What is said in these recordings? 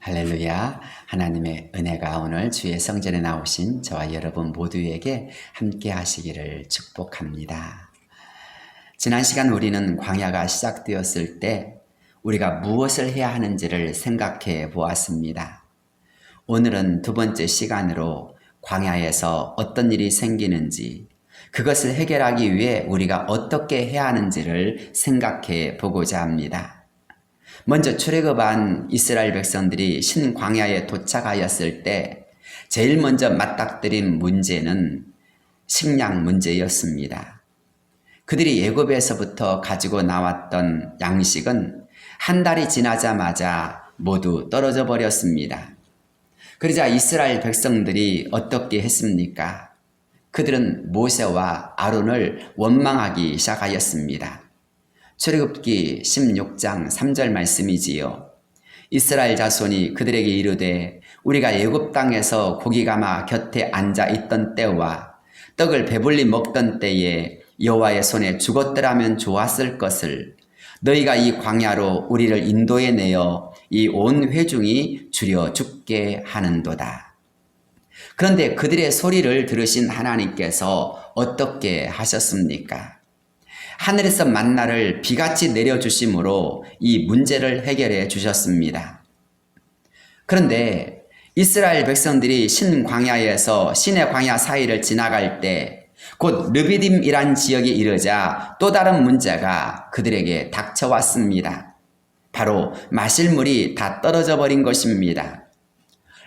할렐루야. 하나님의 은혜가 오늘 주의 성전에 나오신 저와 여러분 모두에게 함께 하시기를 축복합니다. 지난 시간 우리는 광야가 시작되었을 때 우리가 무엇을 해야 하는지를 생각해 보았습니다. 오늘은 두 번째 시간으로 광야에서 어떤 일이 생기는지, 그것을 해결하기 위해 우리가 어떻게 해야 하는지를 생각해 보고자 합니다. 먼저 출애굽한 이스라엘 백성들이 신광야에 도착하였을 때 제일 먼저 맞닥뜨린 문제는 식량 문제였습니다. 그들이 애굽에서부터 가지고 나왔던 양식은 한 달이 지나자마자 모두 떨어져 버렸습니다. 그러자 이스라엘 백성들이 어떻게 했습니까? 그들은 모세와 아론을 원망하기 시작하였습니다. 출애굽기 16장 3절 말씀이지요. 이스라엘 자손이 그들에게 이르되 우리가 애굽 땅에서 고기 가마 곁에 앉아 있던 때와 떡을 배불리 먹던 때에 여호와의 손에 죽었더라면 좋았을 것을 너희가 이 광야로 우리를 인도해 내어 이 온 회중이 줄여 죽게 하는도다. 그런데 그들의 소리를 들으신 하나님께서 어떻게 하셨습니까? 하늘에서 만나를 비같이 내려주심으로 이 문제를 해결해 주셨습니다. 그런데 이스라엘 백성들이 신광야에서 신의 광야 사이를 지나갈 때 곧 르비딤이란 지역에 이르자 또 다른 문제가 그들에게 닥쳐왔습니다. 바로 마실 물이 다 떨어져 버린 것입니다.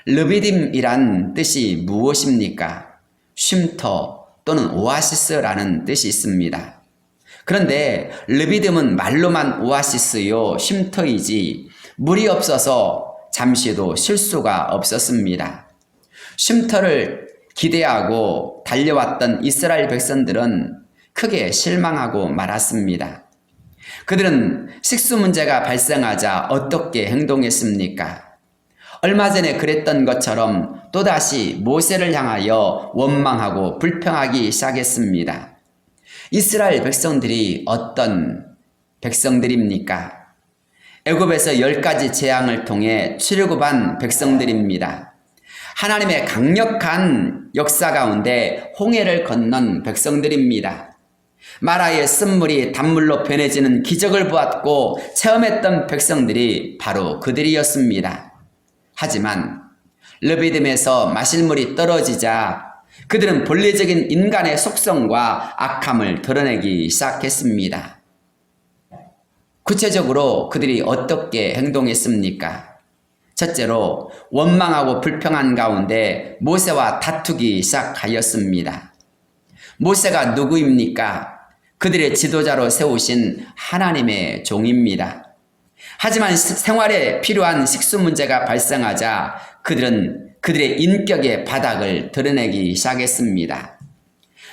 르비딤이란 뜻이 무엇입니까? 쉼터 또는 오아시스라는 뜻이 있습니다. 그런데 르비딤은 말로만 오아시스요 쉼터이지 물이 없어서 잠시도 쉴 수가 없었습니다. 쉼터를 기대하고 달려왔던 이스라엘 백성들은 크게 실망하고 말았습니다. 그들은 식수 문제가 발생하자 어떻게 행동했습니까? 얼마 전에 그랬던 것처럼 또다시 모세를 향하여 원망하고 불평하기 시작했습니다. 이스라엘 백성들이 어떤 백성들입니까? 애굽에서 10가지 재앙을 통해 출애굽한 백성들입니다. 하나님의 강력한 역사 가운데 홍해를 건넌 백성들입니다. 마라의 쓴물이 단물로 변해지는 기적을 보았고 체험했던 백성들이 바로 그들이었습니다. 하지만 르비딤에서 마실 물이 떨어지자 그들은 본래적인 인간의 속성과 악함을 드러내기 시작했습니다. 구체적으로 그들이 어떻게 행동했습니까? 첫째로 원망하고 불평한 가운데 모세와 다투기 시작하였습니다. 모세가 누구입니까? 그들의 지도자로 세우신 하나님의 종입니다. 하지만 생활에 필요한 식수 문제가 발생하자 그들은 그들의 인격의 바닥을 드러내기 시작했습니다.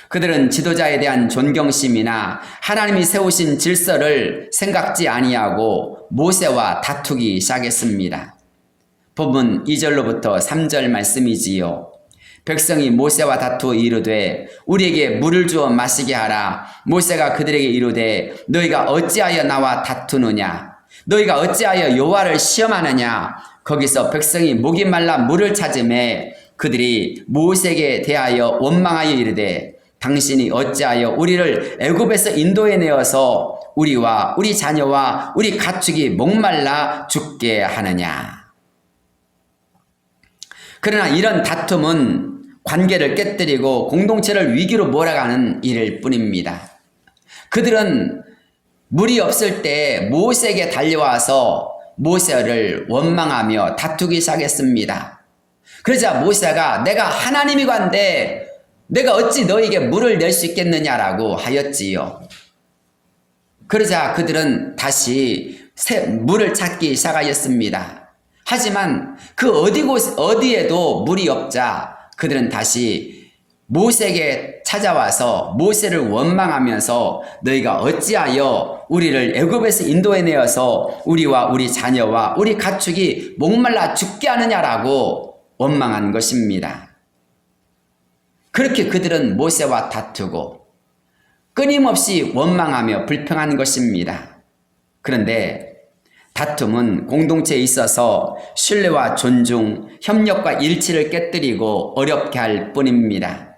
그들은 지도자에 대한 존경심이나 하나님이 세우신 질서를 생각지 아니하고 모세와 다투기 시작했습니다. 본문 2절로부터 3절 말씀이지요. 백성이 모세와 다투어 이르되 우리에게 물을 주어 마시게 하라. 모세가 그들에게 이르되 너희가 어찌하여 나와 다투느냐? 너희가 어찌하여 여호와를 시험하느냐? 거기서 백성이 목이 말라 물을 찾으매 그들이 모세에게 대하여 원망하여 이르되 당신이 어찌하여 우리를 애굽에서 인도해 내어서 우리와 우리 자녀와 우리 가축이 목말라 죽게 하느냐? 그러나 이런 다툼은 관계를 깨뜨리고 공동체를 위기로 몰아가는 일일 뿐입니다. 그들은 물이 없을 때 모세에게 달려와서 모세를 원망하며 다투기 시작했습니다. 그러자 모세가 내가 하나님이건데 내가 어찌 너에게 물을 낼 수 있겠느냐라고 하였지요. 그러자 그들은 다시 물을 찾기 시작하였습니다. 하지만 그 어디에도 물이 없자 그들은 다시 모세에게 찾아와서 모세를 원망하면서 너희가 어찌하여 우리를 애굽에서 인도해 내어서 우리와 우리 자녀와 우리 가축이 목말라 죽게 하느냐라고 원망한 것입니다. 그렇게 그들은 모세와 다투고 끊임없이 원망하며 불평한 것입니다. 그런데 다툼은 공동체에 있어서 신뢰와 존중, 협력과 일치를 깨뜨리고 어렵게 할 뿐입니다.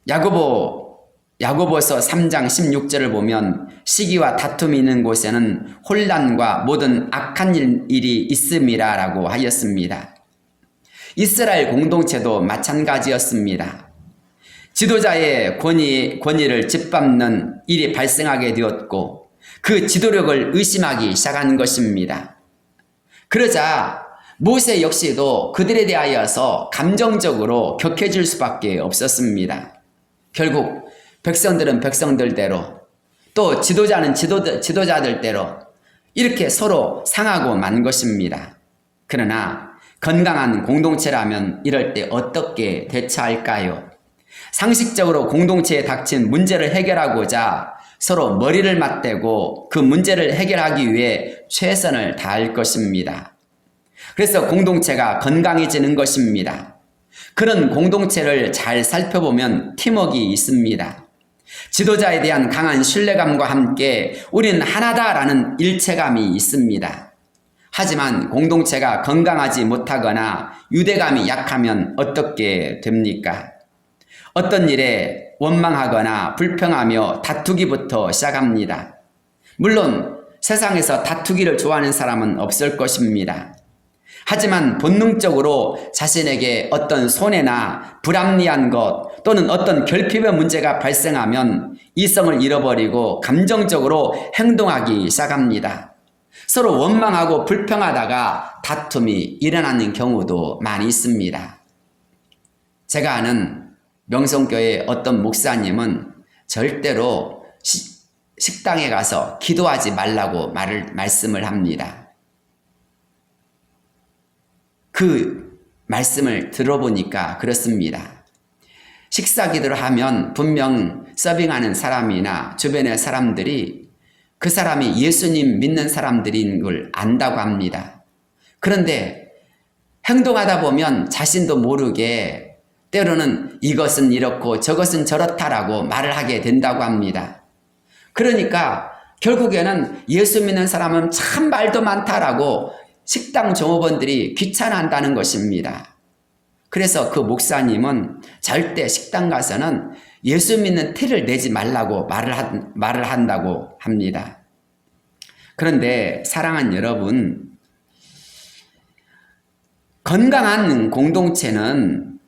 야고보서 3장 16절을 보면 시기와 다툼이 있는 곳에는 혼란과 모든 악한 일이 있음이라 라고 하였습니다. 이스라엘 공동체도 마찬가지였습니다. 지도자의 권위를 짓밟는 일이 발생하게 되었고 그 지도력을 의심하기 시작한 것입니다. 그러자 모세 역시도 그들에 대하여서 감정적으로 격해질 수밖에 없었습니다. 결국 백성들은 백성들대로 또 지도자는 지도자들대로 이렇게 서로 상하고 만 것입니다. 그러나 건강한 공동체라면 이럴 때 어떻게 대처할까요? 상식적으로 공동체에 닥친 문제를 해결하고자 서로 머리를 맞대고 그 문제를 해결하기 위해 최선을 다할 것입니다. 그래서 공동체가 건강해지는 것입니다. 그런 공동체를 잘 살펴보면 팀워크가 있습니다. 지도자에 대한 강한 신뢰감과 함께 우리는 하나다라는 일체감이 있습니다. 하지만 공동체가 건강하지 못하거나 유대감이 약하면 어떻게 됩니까? 어떤 일에 원망하거나 불평하며 다투기부터 시작합니다. 물론 세상에서 다투기를 좋아하는 사람은 없을 것입니다. 하지만 본능적으로 자신에게 어떤 손해나 불합리한 것 또는 어떤 결핍의 문제가 발생하면 이성을 잃어버리고 감정적으로 행동하기 시작합니다. 서로 원망하고 불평하다가 다툼이 일어나는 경우도 많이 있습니다. 제가 아는 명성교회 어떤 목사님은 절대로 식당에 가서 기도하지 말라고 말씀을 합니다. 그 말씀을 들어보니까 그렇습니다. 식사 기도를 하면 분명 서빙하는 사람이나 주변의 사람들이 그 사람이 예수님 믿는 사람들인 걸 안다고 합니다. 그런데 행동하다 보면 자신도 모르게 때로는 이것은 이렇고 저것은 저렇다라고 말을 하게 된다고 합니다. 그러니까 결국에는 예수 믿는 사람은 참 말도 많다라고 식당 종업원들이 귀찮아한다는 것입니다. 그래서 그 목사님은 절대 식당 가서는 예수 믿는 티를 내지 말라고 말을 한다고 합니다. 그런데 사랑하는 여러분, 건강한 공동체는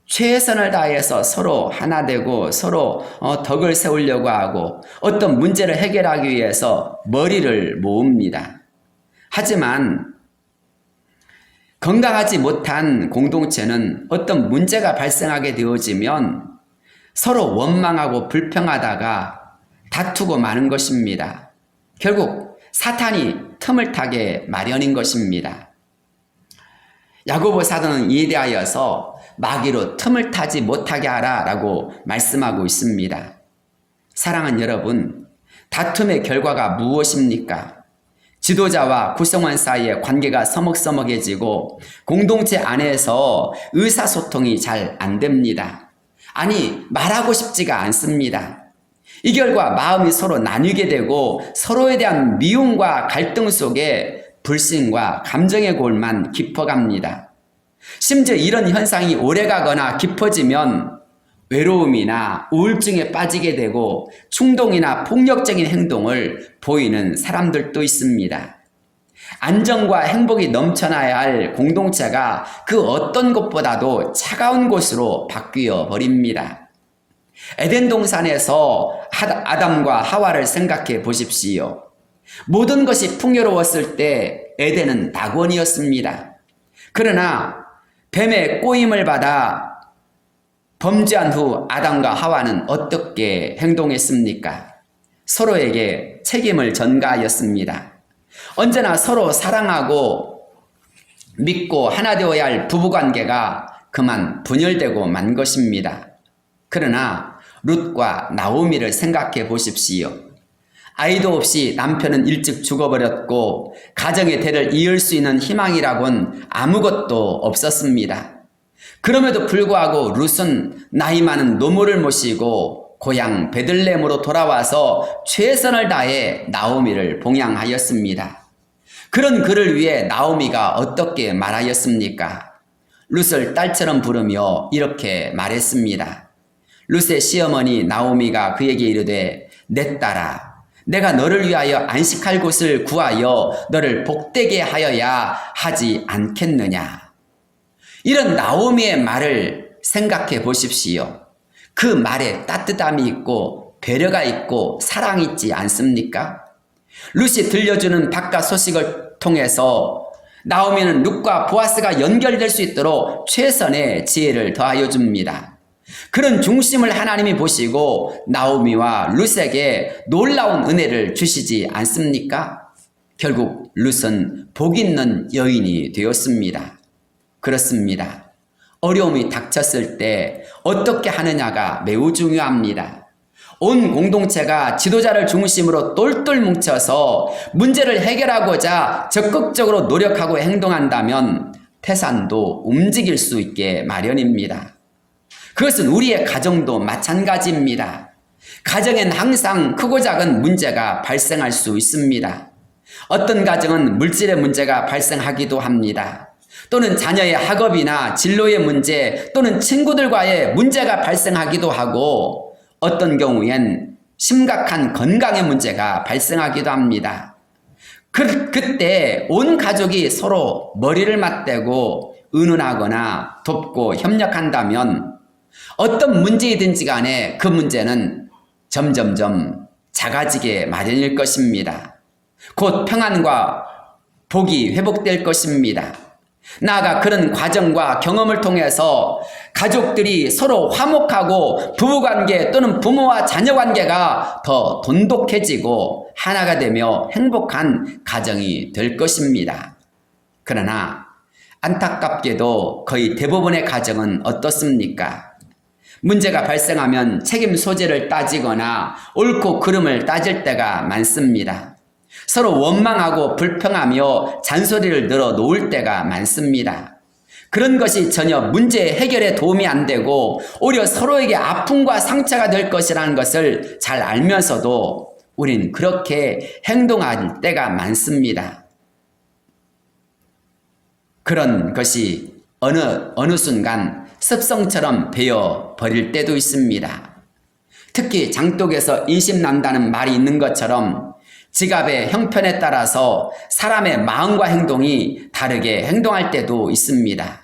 최선을 다해서 서로 하나 되고 서로 덕을 세우려고 하고 어떤 문제를 해결하기 위해서 머리를 모읍니다. 하지만 건강하지 못한 공동체는 어떤 문제가 발생하게 되어지면 서로 원망하고 불평하다가 다투고 마는 것입니다. 결국 사탄이 틈을 타게 마련인 것입니다. 야고보 사도는 이에 대하여서 마귀로 틈을 타지 못하게 하라 라고 말씀하고 있습니다. 사랑하는 여러분, 다툼의 결과가 무엇입니까? 지도자와 구성원 사이의 관계가 서먹서먹해지고 공동체 안에서 의사소통이 잘 안 됩니다. 아니, 말하고 싶지가 않습니다. 이 결과 마음이 서로 나뉘게 되고 서로에 대한 미움과 갈등 속에 불신과 감정의 골만 깊어갑니다. 심지어 이런 현상이 오래가거나 깊어지면 외로움이나 우울증에 빠지게 되고 충동이나 폭력적인 행동을 보이는 사람들도 있습니다. 안정과 행복이 넘쳐나야 할 공동체가 그 어떤 곳보다도 차가운 곳으로 바뀌어 버립니다. 에덴 동산에서 아담과 하와를 생각해 보십시오. 모든 것이 풍요로웠을 때 에덴은 낙원이었습니다. 그러나 뱀의 꼬임을 받아 범죄한 후 아담과 하와는 어떻게 행동했습니까? 서로에게 책임을 전가하였습니다. 언제나 서로 사랑하고 믿고 하나 되어야 할 부부관계가 그만 분열되고 만 것입니다. 그러나 룻과 나오미를 생각해 보십시오. 아이도 없이 남편은 일찍 죽어버렸고 가정의 대를 이을 수 있는 희망이라곤 아무것도 없었습니다. 그럼에도 불구하고 룻은 나이 많은 노모를 모시고 고향 베들레헴으로 돌아와서 최선을 다해 나오미를 봉양하였습니다. 그런 그를 위해 나오미가 어떻게 말하였습니까? 룻을 딸처럼 부르며 이렇게 말했습니다. 룻의 시어머니 나오미가 그에게 이르되 내 딸아 내가 너를 위하여 안식할 곳을 구하여 너를 복되게 하여야 하지 않겠느냐. 이런 나오미의 말을 생각해 보십시오. 그 말에 따뜻함이 있고 배려가 있고 사랑이 있지 않습니까? 룻이 들려주는 바깥 소식을 통해서 나오미는 룻과 보아스가 연결될 수 있도록 최선의 지혜를 더하여 줍니다. 그런 중심을 하나님이 보시고 나오미와 룻에게 놀라운 은혜를 주시지 않습니까? 결국 룻은 복 있는 여인이 되었습니다. 그렇습니다. 어려움이 닥쳤을 때 어떻게 하느냐가 매우 중요합니다. 온 공동체가 지도자를 중심으로 똘똘 뭉쳐서 문제를 해결하고자 적극적으로 노력하고 행동한다면 태산도 움직일 수 있게 마련입니다. 그것은 우리의 가정도 마찬가지입니다. 가정엔 항상 크고 작은 문제가 발생할 수 있습니다. 어떤 가정은 물질의 문제가 발생하기도 합니다. 또는 자녀의 학업이나 진로의 문제 또는 친구들과의 문제가 발생하기도 하고 어떤 경우엔 심각한 건강의 문제가 발생하기도 합니다. 그때 온 가족이 서로 머리를 맞대고 의논하거나 돕고 협력한다면 어떤 문제이든지 간에 그 문제는 점점점 작아지게 마련일 것입니다. 곧 평안과 복이 회복될 것입니다. 나아가 그런 과정과 경험을 통해서 가족들이 서로 화목하고 부부관계 또는 부모와 자녀관계가 더 돈독해지고 하나가 되며 행복한 가정이 될 것입니다. 그러나 안타깝게도 거의 대부분의 가정은 어떻습니까? 문제가 발생하면 책임 소재를 따지거나 옳고 그름을 따질 때가 많습니다. 서로 원망하고 불평하며 잔소리를 늘어놓을 때가 많습니다. 그런 것이 전혀 문제 해결에 도움이 안 되고 오히려 서로에게 아픔과 상처가 될 것이라는 것을 잘 알면서도 우린 그렇게 행동할 때가 많습니다. 그런 것이 어느 순간 습성처럼 배어 버릴 때도 있습니다. 특히 장독에서 인심난다는 말이 있는 것처럼 지갑의 형편에 따라서 사람의 마음과 행동이 다르게 행동할 때도 있습니다.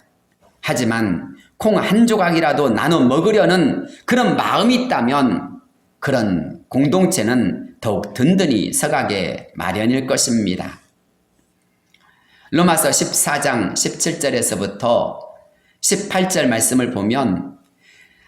하지만 콩 한 조각이라도 나눠 먹으려는 그런 마음이 있다면 그런 공동체는 더욱 든든히 서가게 마련일 것입니다. 로마서 14장 17절에서부터 18절 말씀을 보면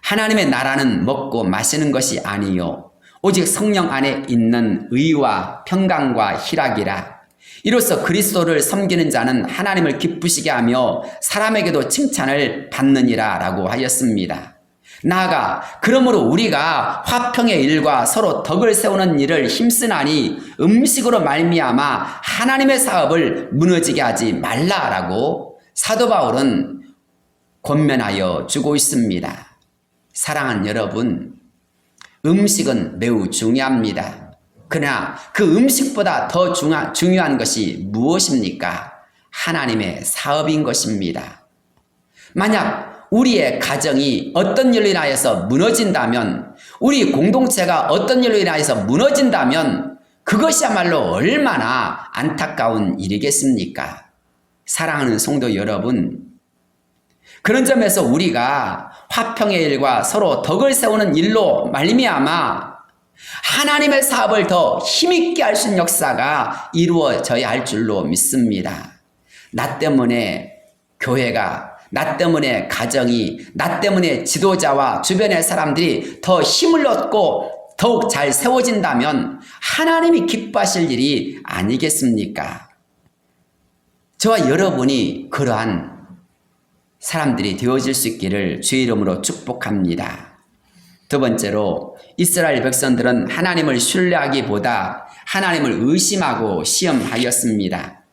하나님의 나라는 먹고 마시는 것이 아니요 오직 성령 안에 있는 의와 평강과 희락이라. 이로써 그리스도를 섬기는 자는 하나님을 기쁘시게 하며 사람에게도 칭찬을 받느니라 라고 하였습니다. 나아가 그러므로 우리가 화평의 일과 서로 덕을 세우는 일을 힘쓰나니 음식으로 말미암아 하나님의 사업을 무너지게 하지 말라라고 사도 바울은 권면하여 주고 있습니다. 사랑하는 여러분, 음식은 매우 중요합니다. 그러나 그 음식보다 더 중요한 것이 무엇입니까? 하나님의 사업인 것입니다. 만약 우리의 가정이 어떤 일로 인하여서 무너진다면, 우리 공동체가 어떤 일로 인하여서 무너진다면 그것이야말로 얼마나 안타까운 일이겠습니까? 사랑하는 성도 여러분, 그런 점에서 우리가 화평의 일과 서로 덕을 세우는 일로 말미암아 하나님의 사업을 더 힘있게 할 수 있는 역사가 이루어져야 할 줄로 믿습니다. 나 때문에 교회가, 나 때문에 가정이, 나 때문에 지도자와 주변의 사람들이 더 힘을 얻고 더욱 잘 세워진다면 하나님이 기뻐하실 일이 아니겠습니까? 저와 여러분이 그러한 사람들이 되어질 수 있기를 주의 이름으로 축복합니다. 두 번째로 이스라엘 백성들은 하나님을 신뢰하기보다 하나님을 의심하고 시험하였습니다.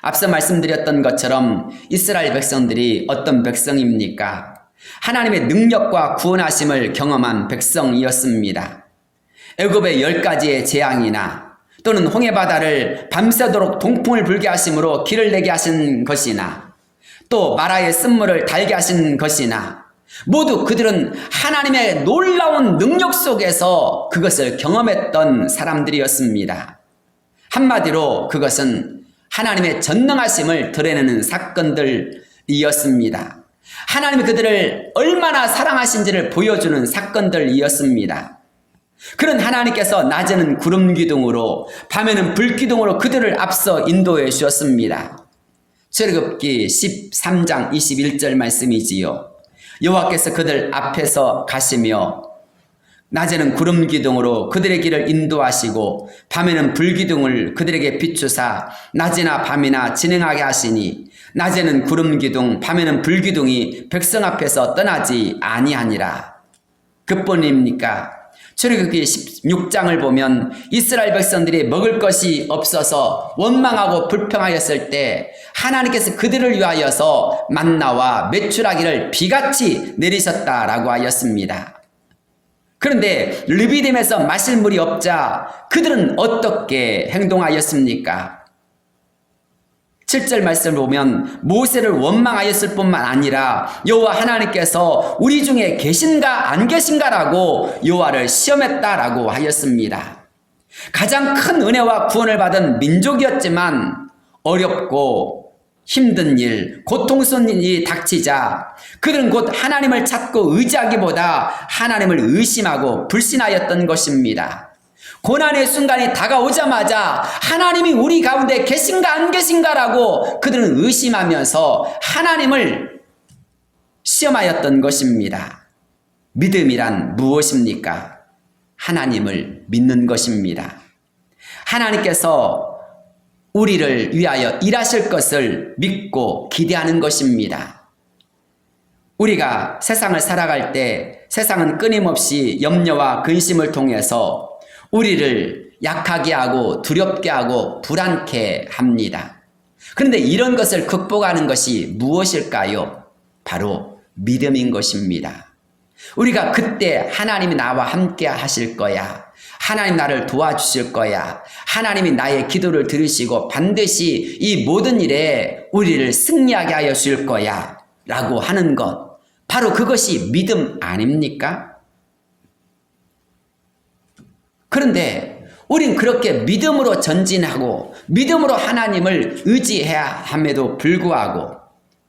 앞서 말씀드렸던 것처럼 이스라엘 백성들이 어떤 백성입니까? 하나님의 능력과 구원하심을 경험한 백성이었습니다. 애굽의 10가지의 재앙이나 또는 홍해바다를 밤새도록 동풍을 불게 하심으로 길을 내게 하신 것이나 또 마라의 쓴물을 달게 하신 것이나 모두 그들은 하나님의 놀라운 능력 속에서 그것을 경험했던 사람들이었습니다. 한마디로 그것은 하나님의 전능하심을 드러내는 사건들이었습니다. 하나님이 그들을 얼마나 사랑하신지를 보여주는 사건들이었습니다. 그런 하나님께서 낮에는 구름 기둥으로 밤에는 불 기둥으로 그들을 앞서 인도해 주셨습니다. 출애굽기 13장 21절 말씀이지요. 여호와께서 그들 앞에서 가시며 낮에는 구름 기둥으로 그들의 길을 인도하시고 밤에는 불 기둥을 그들에게 비추사 낮이나 밤이나 진행하게 하시니 낮에는 구름 기둥 밤에는 불 기둥이 백성 앞에서 떠나지 아니하니라. 그뿐입니까? 출애굽기 16장을 보면 이스라엘 백성들이 먹을 것이 없어서 원망하고 불평하였을 때 하나님께서 그들을 위하여서 만나와 메추라기를 비같이 내리셨다라고 하였습니다. 그런데 르비딤에서 마실 물이 없자 그들은 어떻게 행동하였습니까? 7절 말씀을 보면 모세를 원망하였을 뿐만 아니라 여호와 하나님께서 우리 중에 계신가 안 계신가라고 여호와를 시험했다라고 하였습니다. 가장 큰 은혜와 구원을 받은 민족이었지만 어렵고 힘든 일, 고통스러운 일이 닥치자 그들은 곧 하나님을 찾고 의지하기보다 하나님을 의심하고 불신하였던 것입니다. 고난의 순간이 다가오자마자 하나님이 우리 가운데 계신가 안 계신가라고 그들은 의심하면서 하나님을 시험하였던 것입니다. 믿음이란 무엇입니까? 하나님을 믿는 것입니다. 하나님께서 우리를 위하여 일하실 것을 믿고 기대하는 것입니다. 우리가 세상을 살아갈 때 세상은 끊임없이 염려와 근심을 통해서 우리를 약하게 하고 두렵게 하고 불안케 합니다. 그런데 이런 것을 극복하는 것이 무엇일까요? 바로 믿음인 것입니다. 우리가 그때 하나님이 나와 함께 하실 거야. 하나님 나를 도와주실 거야. 하나님이 나의 기도를 들으시고 반드시 이 모든 일에 우리를 승리하게 하여 주실 거야 라고 하는 것, 바로 그것이 믿음 아닙니까? 그런데 우린 그렇게 믿음으로 전진하고 믿음으로 하나님을 의지해야 함에도 불구하고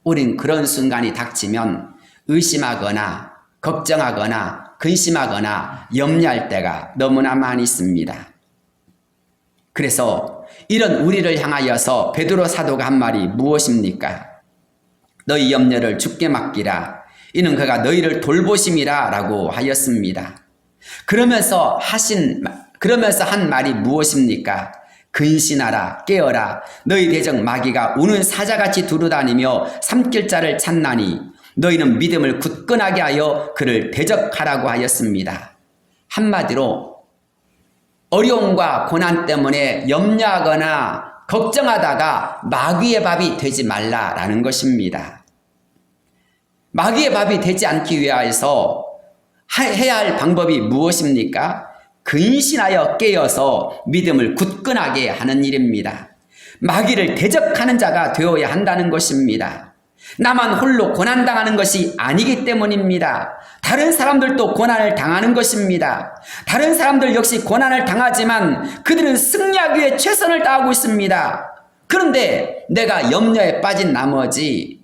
우린 그런 순간이 닥치면 의심하거나 걱정하거나 근심하거나 염려할 때가 너무나 많이 있습니다. 그래서 이런 우리를 향하여서 베드로 사도가 한 말이 무엇입니까? 너희 염려를 주께 맡기라. 이는 그가 너희를 돌보심이라 라고 하였습니다. 그러면서 한 말이 무엇입니까? 근신하라, 깨어라. 너희 대적 마귀가 우는 사자같이 두루다니며 삼킬 자를 찾나니 너희는 믿음을 굳건하게 하여 그를 대적하라고 하였습니다. 한마디로 어려움과 고난 때문에 염려하거나 걱정하다가 마귀의 밥이 되지 말라라는 것입니다. 마귀의 밥이 되지 않기 위하여서 해야 할 방법이 무엇입니까? 근신하여 깨어서 믿음을 굳건하게 하는 일입니다. 마귀를 대적하는 자가 되어야 한다는 것입니다. 나만 홀로 고난당하는 것이 아니기 때문입니다. 다른 사람들도 고난을 당하는 것입니다. 다른 사람들 역시 고난을 당하지만 그들은 승리하기 위해 최선을 다하고 있습니다. 그런데 내가 염려에 빠진 나머지,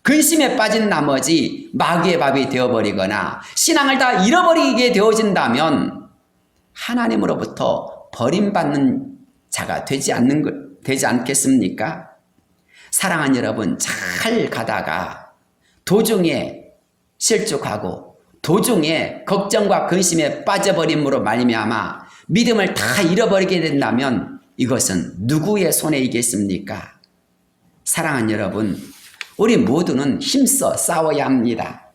근심에 빠진 나머지 마귀의 밥이 되어버리거나 신앙을 다 잃어버리게 되어진다면 하나님으로부터 버림받는 자가 되지 않겠습니까? 사랑하는 여러분, 잘 가다가 도중에 실족하고 도중에 걱정과 근심에 빠져버림으로 말미암아 믿음을 다 잃어버리게 된다면 이것은 누구의 손에 있겠습니까? 사랑하는 여러분, 우리 모두는 힘써 싸워야 합니다.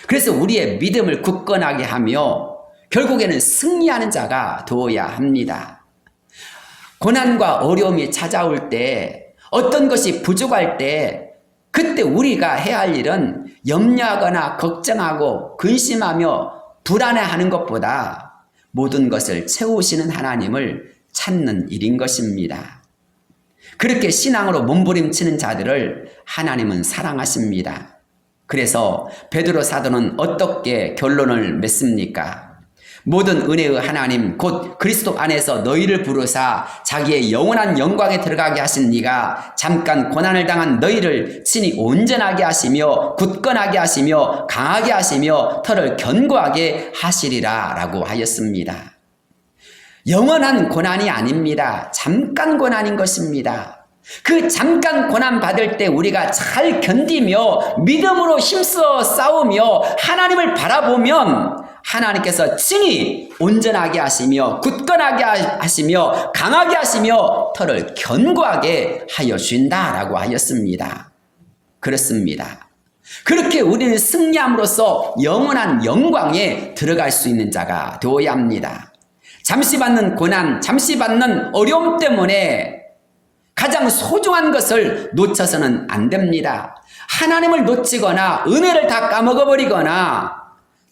그래서 우리의 믿음을 굳건하게 하며 결국에는 승리하는 자가 되어야 합니다. 고난과 어려움이 찾아올 때, 어떤 것이 부족할 때 그때 우리가 해야 할 일은 염려하거나 걱정하고 근심하며 불안해하는 것보다 모든 것을 채우시는 하나님을 찾는 일인 것입니다. 그렇게 신앙으로 몸부림치는 자들을 하나님은 사랑하십니다. 그래서 베드로 사도는 어떻게 결론을 맺습니까? 모든 은혜의 하나님 곧 그리스도 안에서 너희를 부르사 자기의 영원한 영광에 들어가게 하신 이가 잠깐 고난을 당한 너희를 친히 온전하게 하시며 굳건하게 하시며 강하게 하시며 터를 견고하게 하시리라 라고 하였습니다. 영원한 고난이 아닙니다. 잠깐 고난인 것입니다. 그 잠깐 고난 받을 때 우리가 잘 견디며 믿음으로 힘써 싸우며 하나님을 바라보면 하나님께서 친히 온전하게 하시며 굳건하게 하시며 강하게 하시며 터를 견고하게 하여 주신다라고 하였습니다. 그렇습니다. 그렇게 우리는 승리함으로써 영원한 영광에 들어갈 수 있는 자가 되어야 합니다. 잠시 받는 고난, 잠시 받는 어려움 때문에 가장 소중한 것을 놓쳐서는 안 됩니다. 하나님을 놓치거나 은혜를 다 까먹어버리거나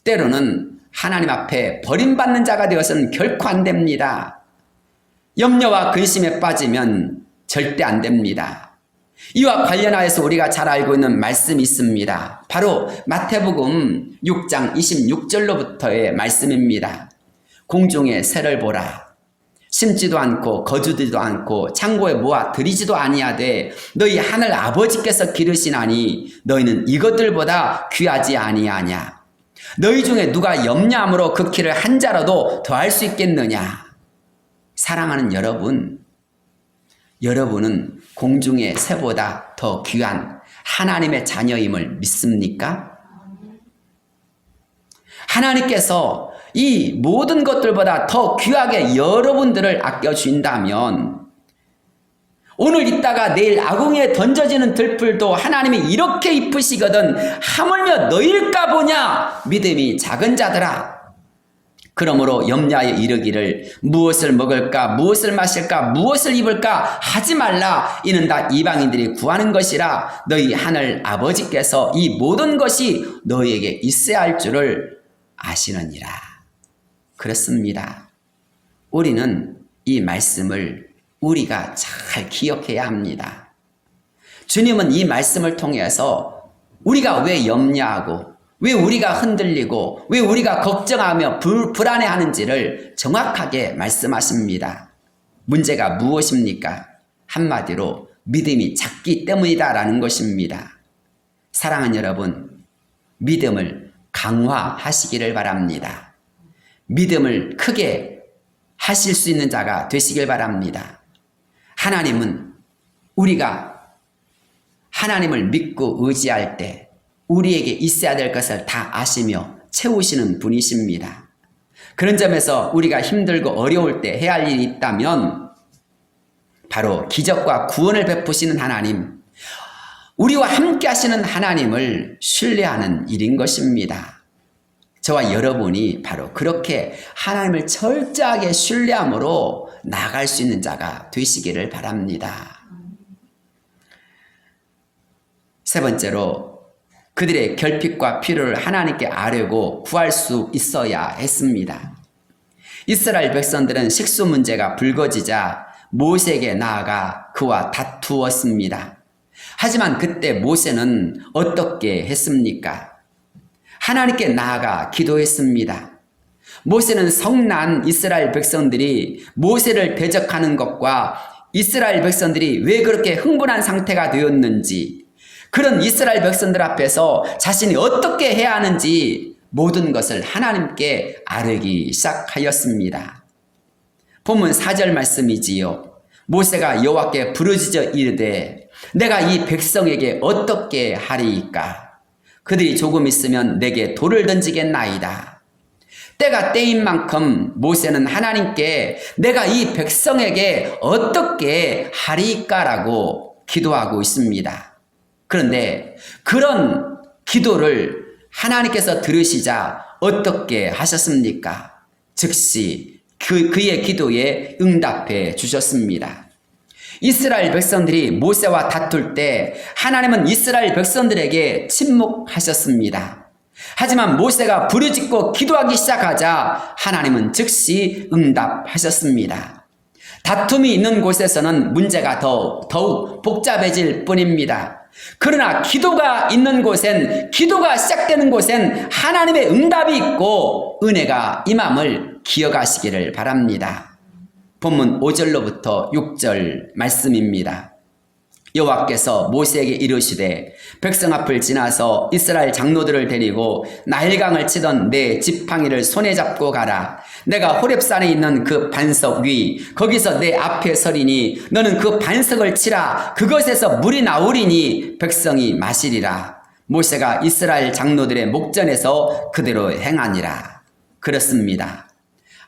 때로는 하나님 앞에 버림받는 자가 되어서는 결코 안 됩니다. 염려와 근심에 빠지면 절대 안 됩니다. 이와 관련하여서 우리가 잘 알고 있는 말씀이 있습니다. 바로 마태복음 6장 26절로부터의 말씀입니다. 공중의 새를 보라. 심지도 않고 거두지도 않고 창고에 모아 들이지도 아니하되 너희 하늘 아버지께서 기르시나니 너희는 이것들보다 귀하지 아니하냐. 너희 중에 누가 염려함으로 그 키를 한 자라도 더할 수 있겠느냐. 사랑하는 여러분, 여러분은 공중의 새보다 더 귀한 하나님의 자녀임을 믿습니까? 하나님께서 이 모든 것들보다 더 귀하게 여러분들을 아껴주신다면 오늘 있다가 내일 아궁이에 던져지는 들풀도 하나님이 이렇게 이쁘시거든 하물며 너일까 보냐 믿음이 작은 자들아. 그러므로 염려하여 이르기를 무엇을 먹을까 무엇을 마실까 무엇을 입을까 하지 말라. 이는 다 이방인들이 구하는 것이라. 너희 하늘 아버지께서 이 모든 것이 너희에게 있어야 할 줄을 아시느니라. 그렇습니다. 우리는 이 말씀을 우리가 잘 기억해야 합니다. 주님은 이 말씀을 통해서 우리가 왜 염려하고 왜 우리가 흔들리고 왜 우리가 걱정하며 불안해하는지를 정확하게 말씀하십니다. 문제가 무엇입니까? 한마디로 믿음이 작기 때문이다라는 것입니다. 사랑하는 여러분, 믿음을 강화하시기를 바랍니다. 믿음을 크게 하실 수 있는 자가 되시길 바랍니다. 하나님은 우리가 하나님을 믿고 의지할 때 우리에게 있어야 될 것을 다 아시며 채우시는 분이십니다. 그런 점에서 우리가 힘들고 어려울 때 해야 할 일이 있다면 바로 기적과 구원을 베푸시는 하나님, 우리와 함께 하시는 하나님을 신뢰하는 일인 것입니다. 저와 여러분이 바로 그렇게 하나님을 철저하게 신뢰함으로 나아갈 수 있는 자가 되시기를 바랍니다. 세 번째로 그들의 결핍과 필요를 하나님께 아뢰고 구할 수 있어야 했습니다. 이스라엘 백성들은 식수 문제가 불거지자 모세에게 나아가 그와 다투었습니다. 하지만 그때 모세는 어떻게 했습니까? 하나님께 나아가 기도했습니다. 모세는 성난 이스라엘 백성들이 모세를 대적하는 것과 이스라엘 백성들이 왜 그렇게 흥분한 상태가 되었는지, 그런 이스라엘 백성들 앞에서 자신이 어떻게 해야 하는지 모든 것을 하나님께 아뢰기 시작하였습니다. 본문 4절 말씀이지요. 모세가 여호와께 부르짖어 이르되 내가 이 백성에게 어떻게 하리이까? 그들이 조금 있으면 내게 돌을 던지겠나이다. 때가 때인 만큼 모세는 하나님께 내가 이 백성에게 어떻게 하리이까라고 기도하고 있습니다. 그런데 그런 기도를 하나님께서 들으시자 어떻게 하셨습니까? 즉시 그의 기도에 응답해 주셨습니다. 이스라엘 백성들이 모세와 다툴 때 하나님은 이스라엘 백성들에게 침묵하셨습니다. 하지만 모세가 부르짖고 기도하기 시작하자 하나님은 즉시 응답하셨습니다. 다툼이 있는 곳에서는 문제가 더욱 복잡해질 뿐입니다. 그러나 기도가 있는 곳엔, 기도가 시작되는 곳엔 하나님의 응답이 있고 은혜가 임함을 기억하시기를 바랍니다. 본문 5절로부터 6절 말씀입니다. 여호와께서 모세에게 이르시되 백성 앞을 지나서 이스라엘 장로들을 데리고 나일강을 치던 내 지팡이를 손에 잡고 가라. 내가 호렙산에 있는 그 반석 위 거기서 내 앞에 서리니 너는 그 반석을 치라. 그것에서 물이 나오리니 백성이 마시리라. 모세가 이스라엘 장로들의 목전에서 그대로 행하니라. 그렇습니다.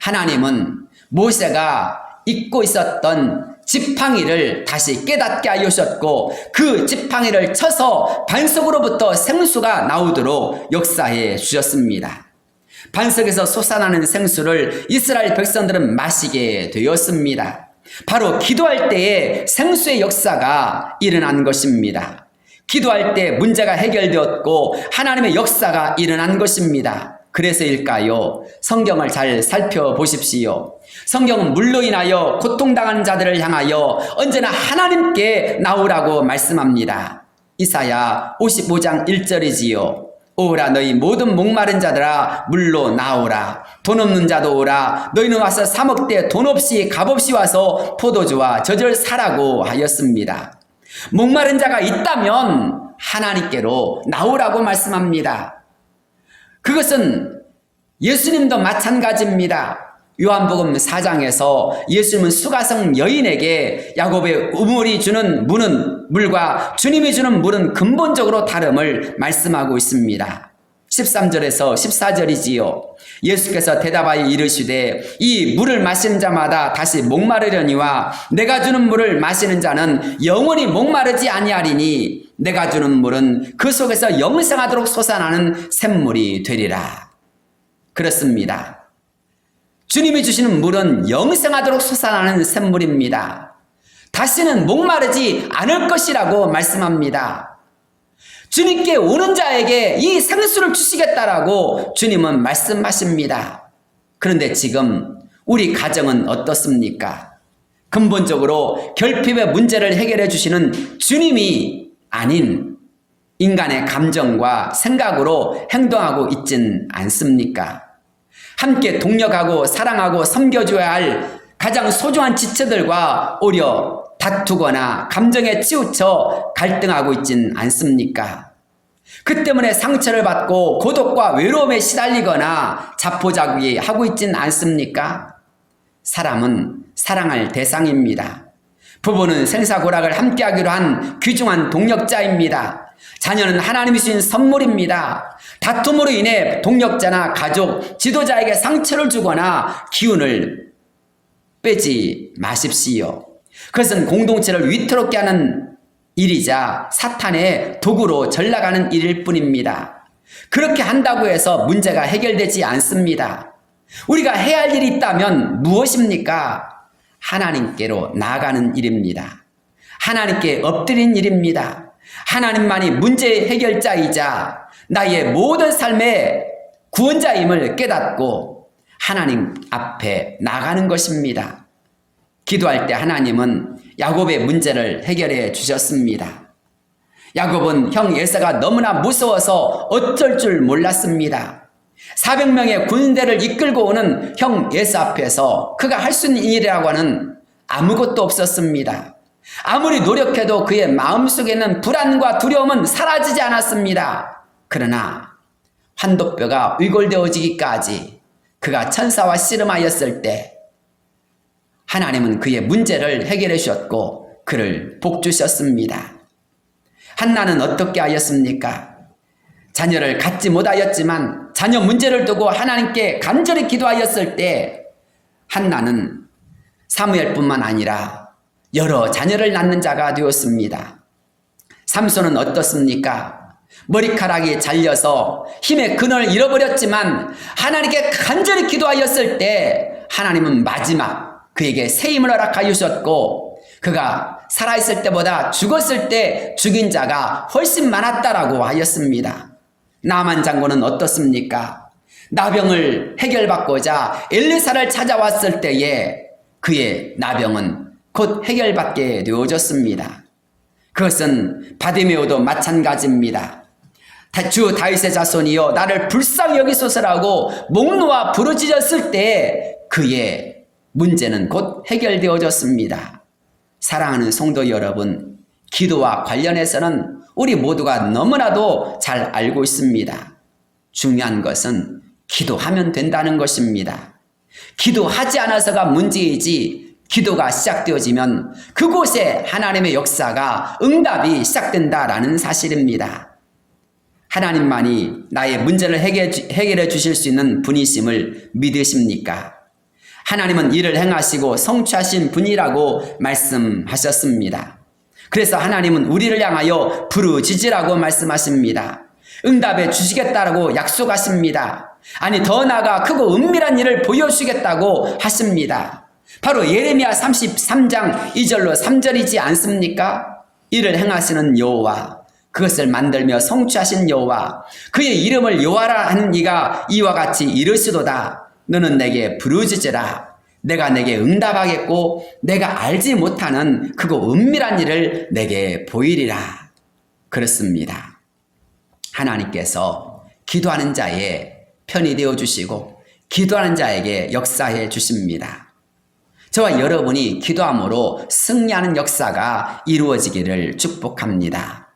하나님은 모세가 잊고 있었던 지팡이를 다시 깨닫게 하셨고 그 지팡이를 쳐서 반석으로부터 생수가 나오도록 역사해 주셨습니다. 반석에서 솟아나는 생수를 이스라엘 백성들은 마시게 되었습니다. 바로 기도할 때에 생수의 역사가 일어난 것입니다. 기도할 때 문제가 해결되었고 하나님의 역사가 일어난 것입니다. 그래서일까요? 성경을 잘 살펴보십시오. 성경은 물로 인하여 고통당하는 자들을 향하여 언제나 하나님께 나오라고 말씀합니다. 이사야 55장 1절이지요. 오라 너희 모든 목마른 자들아 물로 나오라. 돈 없는 자도 오라. 너희는 와서 사 먹되 돈 없이 값없이 와서 포도주와 젖을 사라고 하였습니다. 목마른 자가 있다면 하나님께로 나오라고 말씀합니다. 그것은 예수님도 마찬가지입니다. 요한복음 4장에서 예수님은 수가성 여인에게 야곱의 우물이 주는 물과 주님이 주는 물은 근본적으로 다름을 말씀하고 있습니다. 13절에서 14절이지요. 예수께서 대답하여 이르시되 이 물을 마시는 자마다 다시 목마르려니와 내가 주는 물을 마시는 자는 영원히 목마르지 아니하리니 내가 주는 물은 그 속에서 영생하도록 솟아나는 샘물이 되리라. 그렇습니다. 주님이 주시는 물은 영생하도록 솟아나는 샘물입니다. 다시는 목마르지 않을 것이라고 말씀합니다. 주님께 오는 자에게 이 생수를 주시겠다라고 주님은 말씀하십니다. 그런데 지금 우리 가정은 어떻습니까? 근본적으로 결핍의 문제를 해결해 주시는 주님이 아닌 인간의 감정과 생각으로 행동하고 있진 않습니까? 함께 동력하고 사랑하고 섬겨줘야 할 가장 소중한 지체들과 오히려 다투거나 감정에 치우쳐 갈등하고 있진 않습니까? 그 때문에 상처를 받고 고독과 외로움에 시달리거나 자포자기하고 있진 않습니까? 사람은 사랑할 대상입니다. 부부는 생사고락을 함께하기로 한 귀중한 동력자입니다. 자녀는 하나님이 주신 선물입니다. 다툼으로 인해 동력자나 가족, 지도자에게 상처를 주거나 기운을 빼지 마십시오. 그것은 공동체를 위태롭게 하는 일이자 사탄의 도구로 전락하는 일일 뿐입니다. 그렇게 한다고 해서 문제가 해결되지 않습니다. 우리가 해야 할 일이 있다면 무엇입니까? 하나님께로 나아가는 일입니다. 하나님께 엎드린 일입니다. 하나님만이 문제 해결자이자 나의 모든 삶의 구원자임을 깨닫고 하나님 앞에 나가는 것입니다. 기도할 때 하나님은 야곱의 문제를 해결해 주셨습니다. 야곱은 형 에사가 너무나 무서워서 어쩔 줄 몰랐습니다. 400명의 군대를 이끌고 오는 형 에사 앞에서 그가 할 수 있는 일이라고 하는 아무것도 없었습니다. 아무리 노력해도 그의 마음속에 있는 불안과 두려움은 사라지지 않았습니다. 그러나 환도뼈가 위골되어지기까지 그가 천사와 씨름하였을 때 하나님은 그의 문제를 해결해 주셨고 그를 복주셨습니다. 한나는 어떻게 하였습니까? 자녀를 갖지 못하였지만 자녀 문제를 두고 하나님께 간절히 기도하였을 때 한나는 사무엘뿐만 아니라 여러 자녀를 낳는 자가 되었습니다. 삼손은 어떻습니까? 머리카락이 잘려서 힘의 근원을 잃어버렸지만 하나님께 간절히 기도하였을 때 하나님은 마지막 그에게 새 힘을 허락하여 주셨고 그가 살아있을 때보다 죽었을 때 죽인 자가 훨씬 많았다라고 하였습니다. 나만 장군은 어떻습니까? 나병을 해결받고자 엘리사를 찾아왔을 때에 그의 나병은 곧 해결받게 되어졌습니다. 그것은 바디메오도 마찬가지입니다. 주 다윗의 자손이여 나를 불쌍히 여기소서라고 목 놓아 부르짖었을 때 그의 문제는 곧 해결되어졌습니다. 사랑하는 성도 여러분, 기도와 관련해서는 우리 모두가 너무나도 잘 알고 있습니다. 중요한 것은 기도하면 된다는 것입니다. 기도하지 않아서가 문제이지 기도가 시작되어지면 그곳에 하나님의 역사가 응답이 시작된다라는 사실입니다. 하나님만이 나의 문제를 해결해 주실 수 있는 분이심을 믿으십니까? 하나님은 이를 행하시고 성취하신 분이라고 말씀하셨습니다. 그래서 하나님은 우리를 향하여 부르짖으라고 말씀하십니다. 응답해 주시겠다라고 약속하십니다. 아니 더 나아가 크고 은밀한 일을 보여주시겠다고 하십니다. 바로 예레미야 33장 2절로 3절이지 않습니까? 이를 행하시는 여호와, 그것을 만들며 성취하신 여호와, 그의 이름을 여호와라 하는 이가 이와 같이 이르시도다. 너는 내게 부르짖으라. 내가 내게 응답하겠고 내가 알지 못하는 크고 은밀한 일을 내게 보이리라. 그렇습니다. 하나님께서 기도하는 자의 편이 되어주시고 기도하는 자에게 역사해 주십니다. 저와 여러분이 기도함으로 승리하는 역사가 이루어지기를 축복합니다.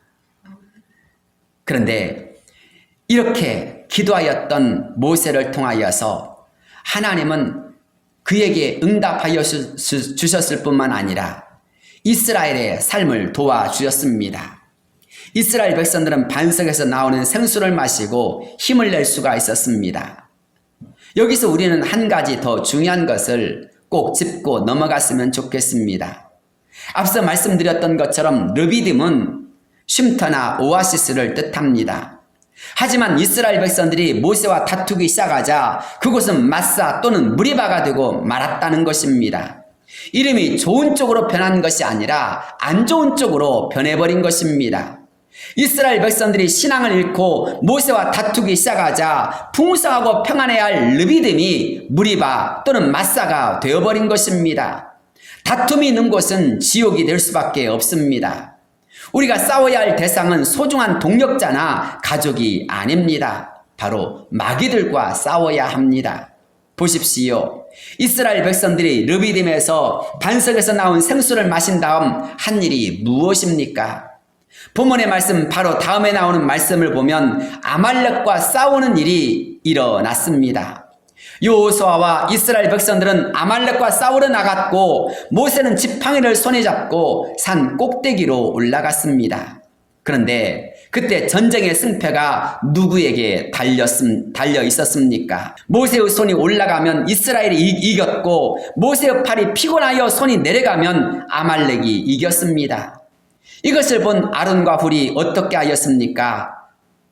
그런데 이렇게 기도하였던 모세를 통하여서 하나님은 그에게 응답하여 주셨을 뿐만 아니라 이스라엘의 삶을 도와주셨습니다. 이스라엘 백성들은 반석에서 나오는 생수를 마시고 힘을 낼 수가 있었습니다. 여기서 우리는 한 가지 더 중요한 것을 꼭 짚고 넘어갔으면 좋겠습니다. 앞서 말씀드렸던 것처럼 르비딤은 쉼터나 오아시스를 뜻합니다. 하지만 이스라엘 백성들이 모세와 다투기 시작하자 그곳은 마사 또는 무리바가 되고 말았다는 것입니다. 이름이 좋은 쪽으로 변한 것이 아니라 안 좋은 쪽으로 변해버린 것입니다. 이스라엘 백성들이 신앙을 잃고 모세와 다투기 시작하자 풍성하고 평안해야 할 르비딤이 무리바 또는 마사가 되어버린 것입니다. 다툼이 있는 곳은 지옥이 될 수밖에 없습니다. 우리가 싸워야 할 대상은 소중한 동력자나 가족이 아닙니다. 바로 마귀들과 싸워야 합니다. 보십시오. 이스라엘 백성들이 르비딤에서 반석에서 나온 생수를 마신 다음 한 일이 무엇입니까? 본문의 말씀 바로 다음에 나오는 말씀을 보면 아말렉과 싸우는 일이 일어났습니다. 여호수아와 이스라엘 백성들은 아말렉과 싸우러 나갔고 모세는 지팡이를 손에 잡고 산 꼭대기로 올라갔습니다. 그런데 그때 전쟁의 승패가 누구에게 달려 있었습니까? 모세의 손이 올라가면 이스라엘이 이겼고 모세의 팔이 피곤하여 손이 내려가면 아말렉이 이겼습니다. 이것을 본 아론과 훌이 어떻게 하였습니까?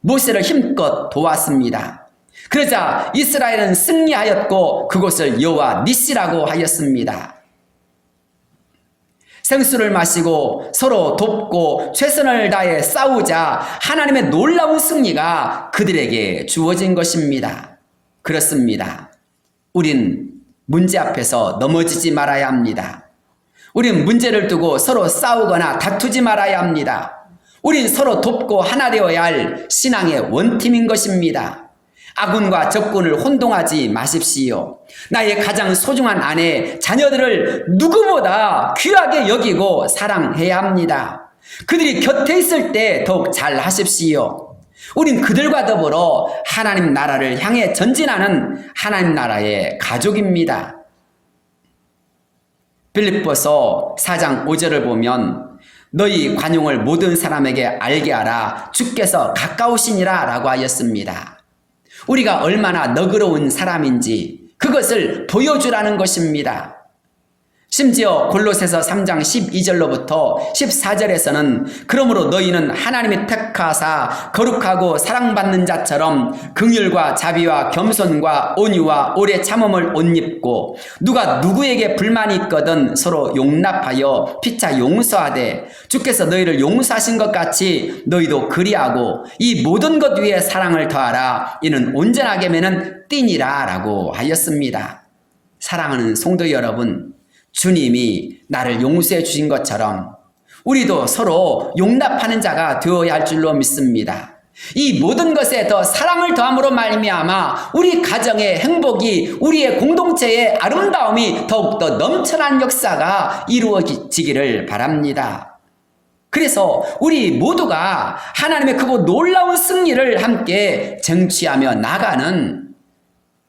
모세를 힘껏 도왔습니다. 그러자 이스라엘은 승리하였고 그곳을 여호와 니시라고 하였습니다. 생수를 마시고 서로 돕고 최선을 다해 싸우자 하나님의 놀라운 승리가 그들에게 주어진 것입니다. 그렇습니다. 우린 문제 앞에서 넘어지지 말아야 합니다. 우린 문제를 두고 서로 싸우거나 다투지 말아야 합니다. 우린 서로 돕고 하나 되어야 할 신앙의 원팀인 것입니다. 아군과 적군을 혼동하지 마십시오. 나의 가장 소중한 아내, 자녀들을 누구보다 귀하게 여기고 사랑해야 합니다. 그들이 곁에 있을 때 더욱 잘 하십시오. 우린 그들과 더불어 하나님 나라를 향해 전진하는 하나님 나라의 가족입니다. 빌립보서 4장 5절을 보면 너희 관용을 모든 사람에게 알게 하라. 주께서 가까우시니라 라고 하였습니다. 우리가 얼마나 너그러운 사람인지 그것을 보여주라는 것입니다. 심지어 골로새서 3장 12절로부터 14절에서는 그러므로 너희는 하나님이 택하사 거룩하고 사랑받는 자처럼 긍휼과 자비와 겸손과 온유와 오래 참음을 옷 입고 누가 누구에게 불만이 있거든 서로 용납하여 피차 용서하되 주께서 너희를 용서하신 것 같이 너희도 그리하고 이 모든 것 위에 사랑을 더하라. 이는 온전하게 매는 띠니라 라고 하였습니다. 사랑하는 성도 여러분, 주님이 나를 용서해 주신 것처럼 우리도 서로 용납하는 자가 되어야 할 줄로 믿습니다. 이 모든 것에 더 사랑을 더함으로 말미암아 우리 가정의 행복이, 우리의 공동체의 아름다움이 더욱더 넘쳐난 역사가 이루어지기를 바랍니다. 그래서 우리 모두가 하나님의 크고 놀라운 승리를 함께 쟁취하며 나가는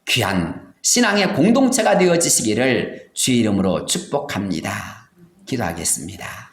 귀한 신앙의 공동체가 되어지시기를 주의 이름으로 축복합니다. 기도하겠습니다.